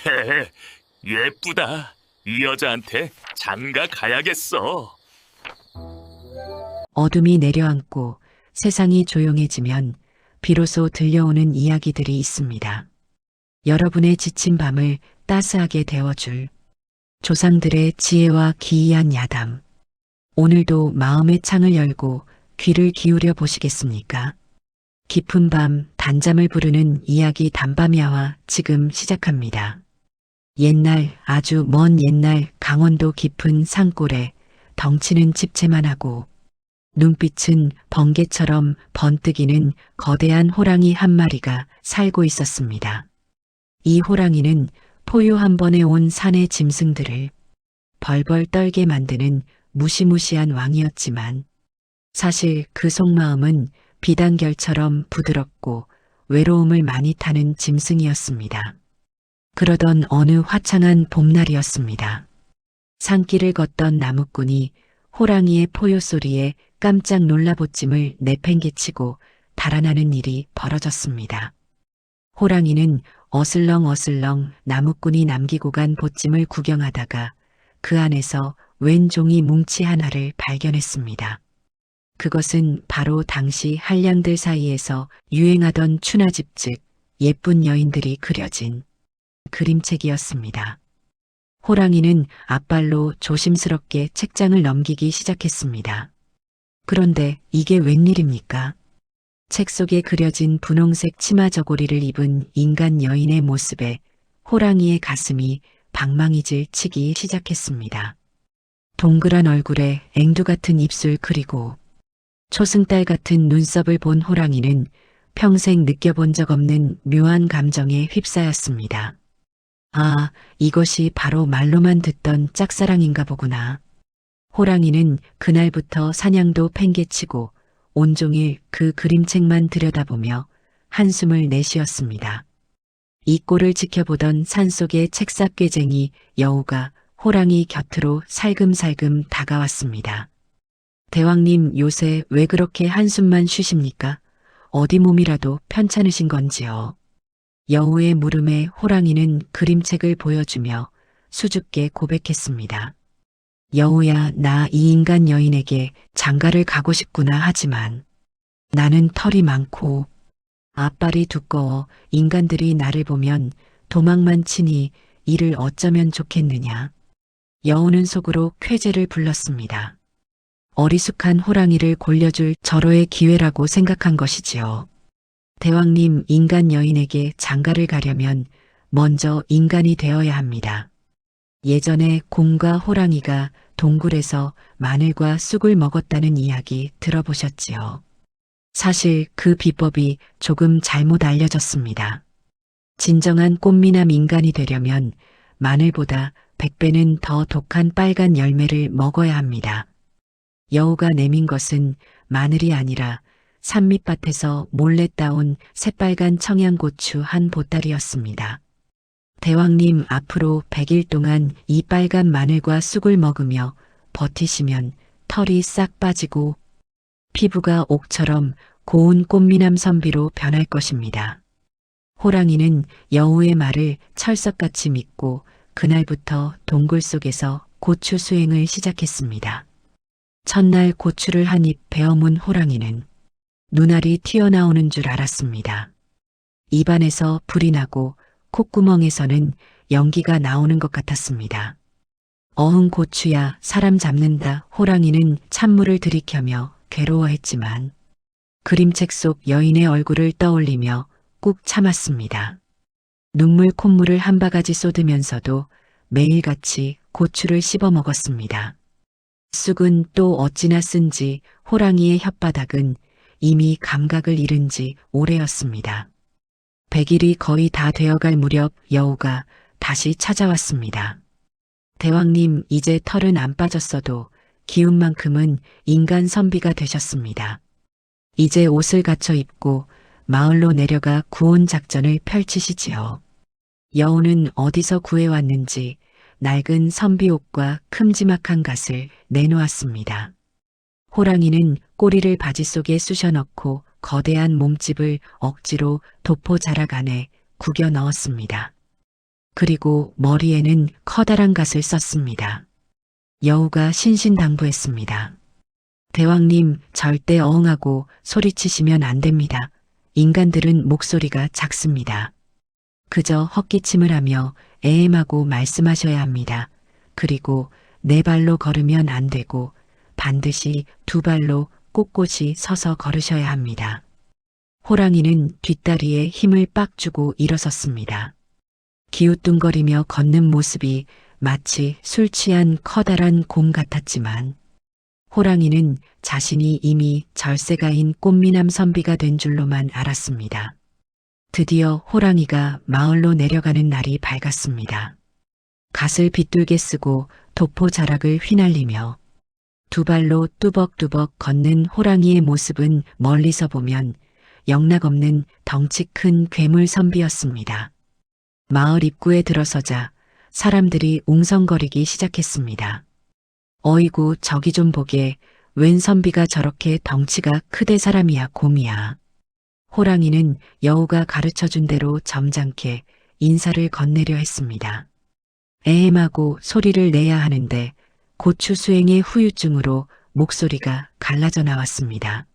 헤헤, 예쁘다. 이 여자한테 장가 가야겠어. 어둠이 내려앉고 세상이 조용해지면 비로소 들려오는 이야기들이 있습니다. 여러분의 지친 밤을 따스하게 데워줄 조상들의 지혜와 기이한 야담. 오늘도 마음의 창을 열고 귀를 기울여 보시겠습니까? 깊은 밤 단잠을 부르는 이야기 단밤야와 지금 시작합니다. 옛날, 아주 먼 옛날 강원도 깊은 산골에 덩치는 집채만 하고 눈빛은 번개처럼 번뜩이는 거대한 호랑이 한 마리가 살고 있었습니다. 이 호랑이는 포유 한 번에 온 산의 짐승들을 벌벌 떨게 만드는 무시무시한 왕이었지만 사실 그 속마음은 비단결처럼 부드럽고 외로움을 많이 타는 짐승이었습니다. 그러던 어느 화창한 봄날이었습니다. 산길을 걷던 나무꾼이 호랑이의 포효 소리에 깜짝 놀라보찜을 내팽개치고 달아나는 일이 벌어졌습니다. 호랑이는 어슬렁어슬렁 나무꾼이 남기고 간 보찜을 구경하다가 그 안에서 웬 종이 뭉치 하나를 발견했습니다. 그것은 바로 당시 한량들 사이에서 유행하던 추나집 즉 예쁜 여인들이 그려진 그림책이었습니다. 호랑이는 앞발로 조심스럽게 책장을 넘기기 시작했습니다. 그런데 이게 웬일입니까? 책 속에 그려진 분홍색 치마 저고리를 입은 인간 여인의 모습에 호랑이의 가슴이 방망이질 치기 시작했습니다. 동그란 얼굴에 앵두 같은 입술 그리고 초승달 같은 눈썹을 본 호랑이는 평생 느껴본 적 없는 묘한 감정에 휩싸였습니다. 아, 이것이 바로 말로만 듣던 짝사랑인가 보구나. 호랑이는 그날부터 사냥도 팽개치고 온종일 그 그림책만 들여다보며 한숨을 내쉬었습니다. 이 꼴을 지켜보던 산속의 책삽괴쟁이 여우가 호랑이 곁으로 살금살금 다가왔습니다. 대왕님 요새 왜 그렇게 한숨만 쉬십니까? 어디 몸이라도 편찮으신 건지요? 여우의 물음에 호랑이는 그림책을 보여주며 수줍게 고백했습니다. 여우야, 나 이 인간 여인에게 장가를 가고 싶구나 하지만 나는 털이 많고 앞발이 두꺼워 인간들이 나를 보면 도망만 치니 이를 어쩌면 좋겠느냐. 여우는 속으로 쾌재를 불렀습니다. 어리숙한 호랑이를 골려줄 절호의 기회라고 생각한 것이지요. 대왕님, 인간 여인에게 장가를 가려면 먼저 인간이 되어야 합니다. 예전에 곰과 호랑이가 동굴에서 마늘과 쑥을 먹었다는 이야기 들어보셨지요? 사실 그 비법이 조금 잘못 알려졌습니다. 진정한 꽃미남 인간이 되려면 마늘보다 100배는 더 독한 빨간 열매를 먹어야 합니다. 여우가 내민 것은 마늘이 아니라 산밑밭에서 몰래 따온 새빨간 청양고추 한 보따리였습니다. 대왕님, 앞으로 100일 동안 이 빨간 마늘과 쑥을 먹으며 버티시면 털이 싹 빠지고 피부가 옥처럼 고운 꽃미남 선비로 변할 것입니다. 호랑이는 여우의 말을 철석같이 믿고 그날부터 동굴 속에서 고추 수행을 시작했습니다. 첫날 고추를 한 입 베어문 호랑이는 눈알이 튀어나오는 줄 알았습니다. 입안에서 불이 나고 콧구멍에서는 연기가 나오는 것 같았습니다. 어흥 고추야, 사람 잡는다. 호랑이는 찬물을 들이켜며 괴로워했지만 그림책 속 여인의 얼굴을 떠올리며 꾹 참았습니다. 눈물 콧물을 한 바가지 쏟으면서도 매일같이 고추를 씹어 먹었습니다. 쑥은 또 어찌나 쓴지 호랑이의 혓바닥은 이미 감각을 잃은 지 오래였습니다. 100일이 거의 다 되어갈 무렵 여우가 다시 찾아왔습니다. 대왕님, 이제 털은 안 빠졌어도 기운만큼은 인간 선비가 되셨습니다. 이제 옷을 갖춰 입고 마을로 내려가 구원 작전을 펼치시지요. 여우는 어디서 구해왔는지 낡은 선비옷과 큼지막한 갓을 내놓았습니다. 호랑이는 꼬리를 바지 속에 쑤셔 넣고 거대한 몸집을 억지로 도포 자락 안에 구겨 넣었습니다. 그리고 머리에는 커다란 갓을 썼습니다. 여우가 신신당부했습니다. 대왕님, 절대 어흥하고 소리치시면 안 됩니다. 인간들은 목소리가 작습니다. 그저 헛기침을 하며 에엠하고 말씀하셔야 합니다. 그리고 네 발로 걸으면 안 되고 반드시 두 발로 꼿꼿이 서서 걸으셔야 합니다. 호랑이는 뒷다리에 힘을 빡 주고 일어섰습니다. 기우뚱거리며 걷는 모습이 마치 술 취한 커다란 곰 같았지만 호랑이는 자신이 이미 절세가인 꽃미남 선비가 된 줄로만 알았습니다. 드디어 호랑이가 마을로 내려가는 날이 밝았습니다. 갓을 빗돌게 쓰고 도포 자락을 휘날리며 두 발로 뚜벅뚜벅 걷는 호랑이의 모습은 멀리서 보면 영락없는 덩치 큰 괴물 선비였습니다. 마을 입구에 들어서자 사람들이 웅성거리기 시작했습니다. 어이구, 저기 좀 보게. 웬 선비가 저렇게 덩치가 크대. 사람이야 곰이야. 호랑이는 여우가 가르쳐준 대로 점잖게 인사를 건네려 했습니다. 에헴하고 소리를 내야 하는데 고추 수행의 후유증으로 목소리가 갈라져 나왔습니다.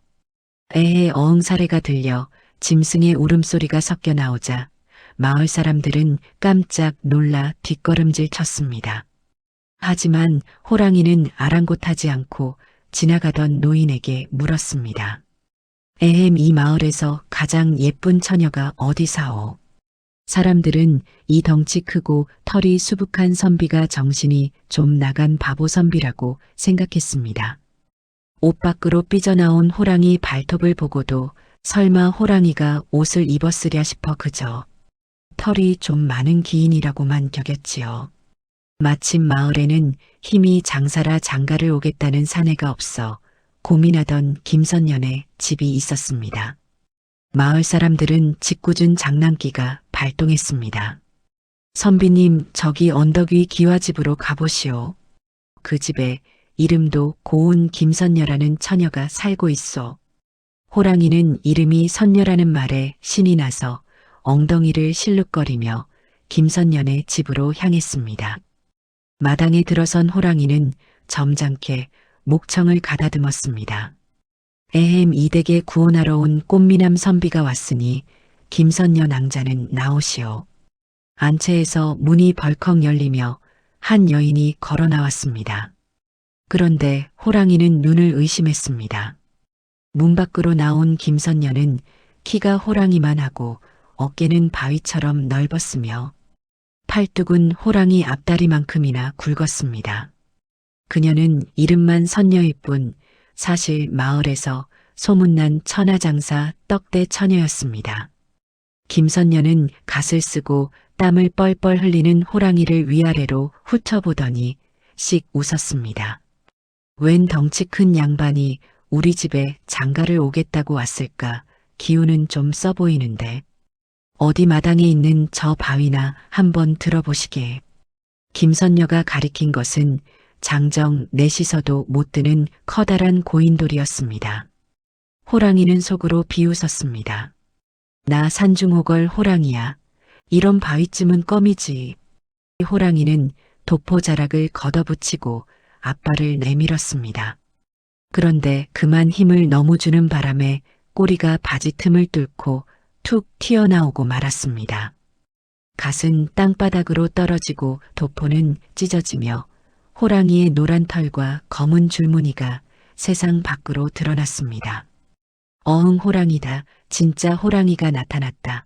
에헤 어흥 사례가 들려 짐승의 울음소리가 섞여 나오자 마을 사람들은 깜짝 놀라 뒷걸음질 쳤습니다. 하지만 호랑이는 아랑곳하지 않고 지나가던 노인에게 물었습니다. 에헴, 이 마을에서 가장 예쁜 처녀가 어디사오? 사람들은 이 덩치 크고 털이 수북한 선비가 정신이 좀 나간 바보 선비라고 생각했습니다. 옷 밖으로 삐져나온 호랑이 발톱을 보고도 설마 호랑이가 옷을 입었으랴 싶어 그저 털이 좀 많은 기인이라고만 여겼지요. 마침 마을에는 힘이 장사라 장가를 오겠다는 사내가 없어 고민하던 김선년의 집이 있었습니다. 마을 사람들은 짓궂은 장난기가 발동했습니다. 선비님, 저기 언덕 위 기와집으로 가보시오. 그 집에 이름도 고운 김선녀라는 처녀가 살고 있어. 호랑이는 이름이 선녀라는 말에 신이 나서 엉덩이를 실룩거리며 김선년의 집으로 향했습니다. 마당에 들어선 호랑이는 점잖게 목청을 가다듬었습니다. 에헴, 이 댁에 구원하러 온 꽃미남 선비가 왔으니 김선녀 낭자는 나오시오. 안채에서 문이 벌컥 열리며 한 여인이 걸어 나왔습니다. 그런데 호랑이는 눈을 의심했습니다. 문 밖으로 나온 김선녀는 키가 호랑이만 하고 어깨는 바위처럼 넓었으며 팔뚝은 호랑이 앞다리만큼이나 굵었습니다. 그녀는 이름만 선녀일 뿐 사실 마을에서 소문난 천하장사 떡대 처녀였습니다. 김선녀는 갓을 쓰고 땀을 뻘뻘 흘리는 호랑이를 위아래로 훑어보더니 씩 웃었습니다. 웬 덩치 큰 양반이 우리 집에 장가를 오겠다고 왔을까? 기운은 좀 써 보이는데. 어디 마당에 있는 저 바위나 한번 들어보시게. 김선녀가 가리킨 것은 장정 넷이서도 못 드는 커다란 고인돌이었습니다. 호랑이는 속으로 비웃었습니다. 나 산중호걸 호랑이야. 이런 바위쯤은 껌이지. 호랑이는 도포자락을 걷어붙이고 앞발을 내밀었습니다. 그런데 그만 힘을 너무 주는 바람에 꼬리가 바지 틈을 뚫고 툭 튀어나오고 말았습니다. 갓은 땅바닥으로 떨어지고 도포는 찢어지며 호랑이의 노란 털과 검은 줄무늬가 세상 밖으로 드러났습니다. 어흥, 호랑이다. 진짜 호랑이가 나타났다.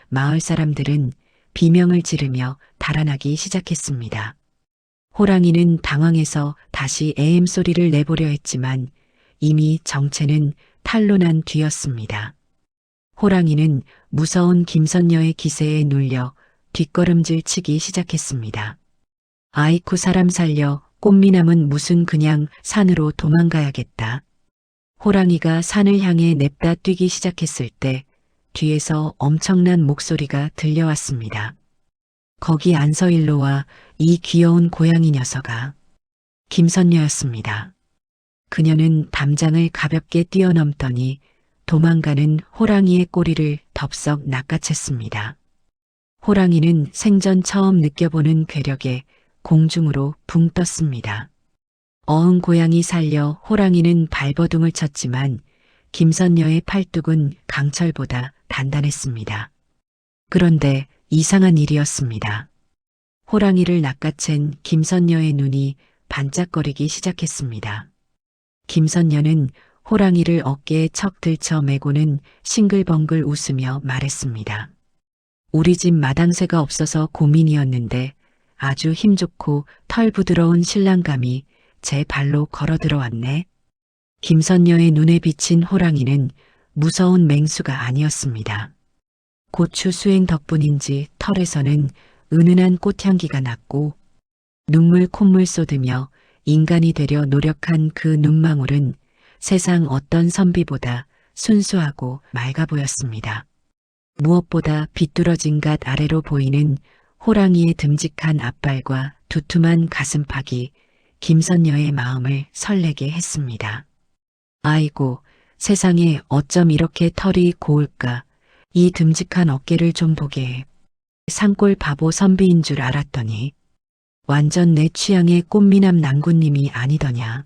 마을 사람들은 비명을 지르며 달아나기 시작했습니다. 호랑이는 당황해서 다시 애엠 소리를 내보려 했지만 이미 정체는 탄로난 뒤였습니다. 호랑이는 무서운 김선녀의 기세에 눌려 뒷걸음질 치기 시작했습니다. 아이쿠, 사람 살려. 꽃미남은 무슨 그냥 산으로 도망가야겠다. 호랑이가 산을 향해 냅다 뛰기 시작했을 때 뒤에서 엄청난 목소리가 들려왔습니다. 거기 안 서 일로 와, 이 귀여운 고양이 녀석아. 김선녀였습니다. 그녀는 담장을 가볍게 뛰어넘더니 도망가는 호랑이의 꼬리를 덥석 낚아챘습니다. 호랑이는 생전 처음 느껴보는 괴력에 공중으로 붕 떴습니다. 어흥 고양이 살려 호랑이는 발버둥을 쳤지만 김선녀의 팔뚝은 강철보다 단단했습니다. 그런데 이상한 일이었습니다. 호랑이를 낚아챈 김선녀의 눈이 반짝거리기 시작했습니다. 김선녀는 호랑이를 어깨에 척 들쳐 매고는 싱글벙글 웃으며 말했습니다. 우리 집 마당새가 없어서 고민이었는데 아주 힘좋고 털 부드러운 신랑감이 제 발로 걸어 들어왔네. 김선녀의 눈에 비친 호랑이는 무서운 맹수가 아니었습니다. 고추 수행 덕분인지 털에서는 은은한 꽃향기가 났고 눈물 콧물 쏟으며 인간이 되려 노력한 그 눈망울은 세상 어떤 선비보다 순수하고 맑아 보였습니다. 무엇보다 비뚤어진 갓 아래로 보이는 호랑이의 듬직한 앞발과 두툼한 가슴팍이 김선녀의 마음을 설레게 했습니다. 아이고, 세상에 어쩜 이렇게 털이 고울까. 이 듬직한 어깨를 좀 보게 해. 산골 바보 선비인 줄 알았더니 완전 내 취향의 꽃미남 낭군님이 아니더냐.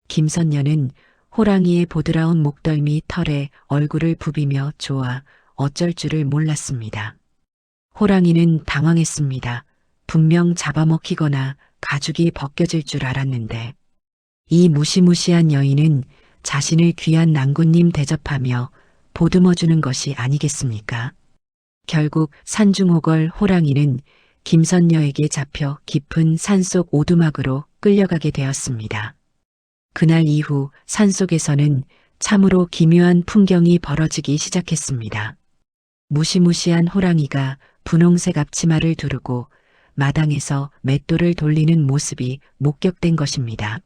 김선녀는 호랑이의 보드라운 목덜미 털에 얼굴을 부비며 좋아 어쩔 줄을 몰랐습니다. 호랑이는 당황했습니다. 분명 잡아먹히거나 가죽이 벗겨질 줄 알았는데 이 무시무시한 여인은 자신을 귀한 낭군님 대접하며 보듬어주는 것이 아니겠습니까? 결국 산중호걸 호랑이는 김선녀에게 잡혀 깊은 산속 오두막으로 끌려가게 되었습니다. 그날 이후 산속에서는 참으로 기묘한 풍경이 벌어지기 시작했습니다. 무시무시한 호랑이가 분홍색 앞치마를 두르고 마당에서 맷돌을 돌리는 모습이 목격된 것입니다.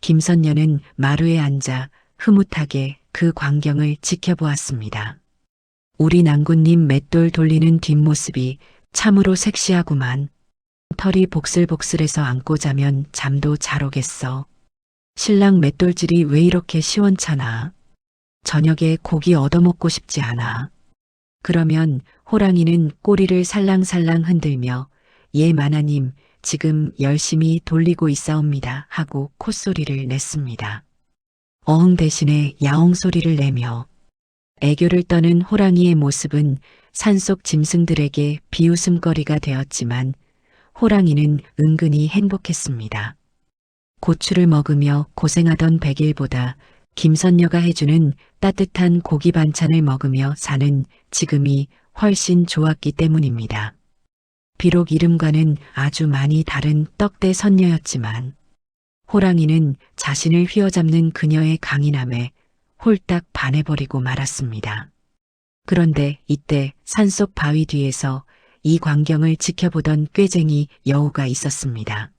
김선녀는 마루에 앉아 흐뭇하게 그 광경을 지켜보았습니다. 우리 낭군님 맷돌 돌리는 뒷모습이 참으로 섹시하구만. 털이 복슬복슬해서 안고 자면 잠도 잘 오겠어. 신랑 맷돌질이 왜 이렇게 시원찮아? 저녁에 고기 얻어먹고 싶지 않아. 그러면 호랑이는 꼬리를 살랑살랑 흔들며 예 마나님 지금 열심히 돌리고 있사옵니다 하고 콧소리를 냈습니다. 어흥 대신에 야옹 소리를 내며 애교를 떠는 호랑이의 모습은 산속 짐승들에게 비웃음거리가 되었지만 호랑이는 은근히 행복했습니다. 고추를 먹으며 고생하던 100일보다 김선녀가 해주는 따뜻한 고기 반찬을 먹으며 사는 지금이 훨씬 좋았기 때문입니다. 비록 이름과는 아주 많이 다른 떡대 선녀였지만 호랑이는 자신을 휘어잡는 그녀의 강인함에 홀딱 반해버리고 말았습니다. 그런데 이때 산속 바위 뒤에서 이 광경을 지켜보던 꾀쟁이 여우가 있었습니다.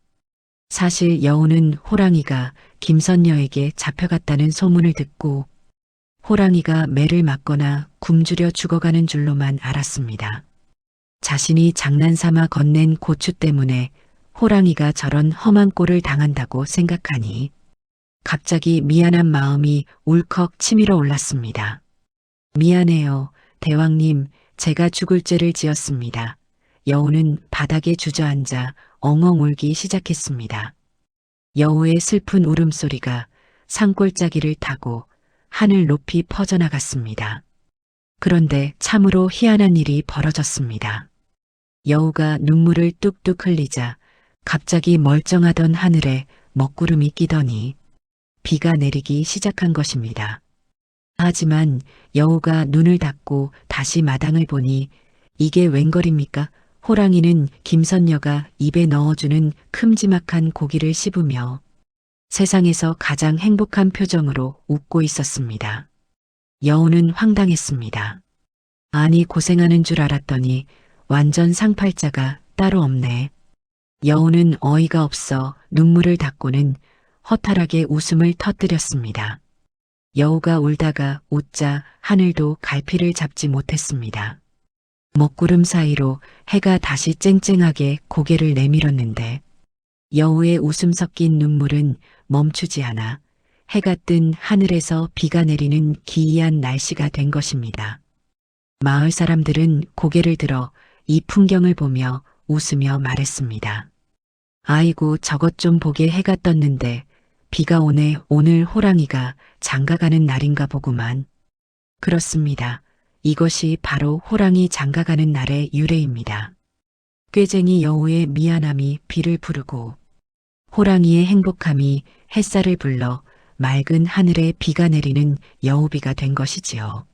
사실 여우는 호랑이가 김선녀에게 잡혀갔다는 소문을 듣고 호랑이가 매를 맞거나 굶주려 죽어가는 줄로만 알았습니다. 자신이 장난삼아 건넨 고추 때문에 호랑이가 저런 험한 꼴을 당한다고 생각하니 갑자기 미안한 마음이 울컥 치밀어 올랐습니다. 미안해요, 대왕님, 제가 죽을 죄를 지었습니다. 여우는 바닥에 주저앉아 엉엉 울기 시작했습니다. 여우의 슬픈 울음소리가 산골짜기를 타고 하늘 높이 퍼져나갔습니다. 그런데 참으로 희한한 일이 벌어졌습니다. 여우가 눈물을 뚝뚝 흘리자 갑자기 멀쩡하던 하늘에 먹구름이 끼더니 비가 내리기 시작한 것입니다. 하지만 여우가 눈을 닫고 다시 마당을 보니 이게 웬걸입니까? 호랑이는 김선녀가 입에 넣어주는 큼지막한 고기를 씹으며 세상에서 가장 행복한 표정으로 웃고 있었습니다. 여우는 황당했습니다. 아니 고생하는 줄 알았더니 완전 상팔자가 따로 없네. 여우는 어이가 없어 눈물을 닦고는 허탈하게 웃음을 터뜨렸습니다. 여우가 울다가 웃자 하늘도 갈피를 잡지 못했습니다. 먹구름 사이로 해가 다시 쨍쨍하게 고개를 내밀었는데 여우의 웃음 섞인 눈물은 멈추지 않아 해가 뜬 하늘에서 비가 내리는 기이한 날씨가 된 것입니다. 마을 사람들은 고개를 들어 이 풍경을 보며 웃으며 말했습니다. 아이고, 저것 좀 보게. 해가 떴는데 비가 오네. 오늘 호랑이가 장가가는 날인가 보구만. 그렇습니다. 이것이 바로 호랑이 장가가는 날의 유래입니다. 꾀쟁이 여우의 미안함이 비를 부르고 호랑이의 행복함이 햇살을 불러 맑은 하늘에 비가 내리는 여우비가 된 것이지요.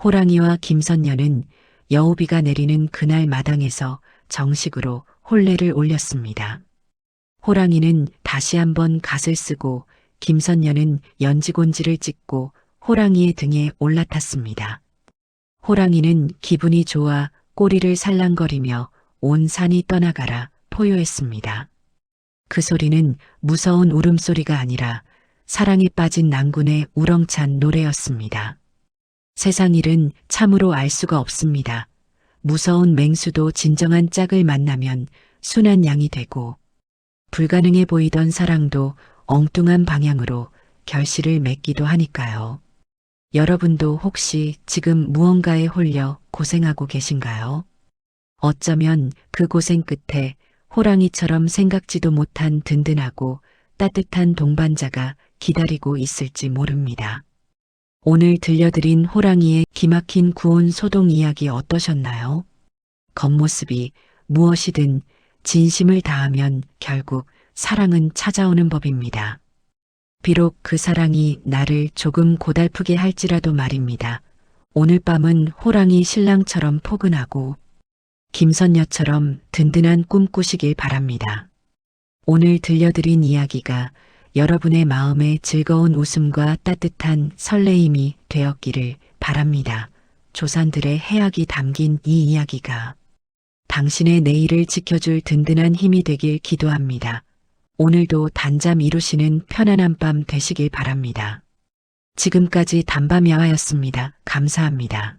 호랑이와 김선녀는 여우비가 내리는 그날 마당에서 정식으로 혼례를 올렸습니다. 호랑이는 다시 한번 갓을 쓰고 김선녀는 연지곤지를 찍고 호랑이의 등에 올라탔습니다. 호랑이는 기분이 좋아 꼬리를 살랑거리며 온 산이 떠나가라 포효했습니다. 그 소리는 무서운 울음소리가 아니라 사랑에 빠진 낭군의 우렁찬 노래였습니다. 세상 일은 참으로 알 수가 없습니다. 무서운 맹수도 진정한 짝을 만나면 순한 양이 되고 불가능해 보이던 사랑도 엉뚱한 방향으로 결실을 맺기도 하니까요. 여러분도 혹시 지금 무언가에 홀려 고생하고 계신가요? 어쩌면 그 고생 끝에 호랑이처럼 생각지도 못한 든든하고 따뜻한 동반자가 기다리고 있을지 모릅니다. 오늘 들려드린 호랑이의 기막힌 구온 소동 이야기 어떠셨나요? 겉모습이 무엇이든 진심을 다하면 결국 사랑은 찾아오는 법입니다. 비록 그 사랑이 나를 조금 고달프게 할지라도 말입니다. 오늘 밤은 호랑이 신랑처럼 포근하고 김선녀처럼 든든한 꿈 꾸시길 바랍니다. 오늘 들려드린 이야기가 여러분의 마음에 즐거운 웃음과 따뜻한 설레임이 되었기를 바랍니다. 조상들의 해악이 담긴 이 이야기가 당신의 내일을 지켜줄 든든한 힘이 되길 기도합니다. 오늘도 단잠 이루시는 편안한 밤 되시길 바랍니다. 지금까지 단밤야화였습니다. 감사합니다.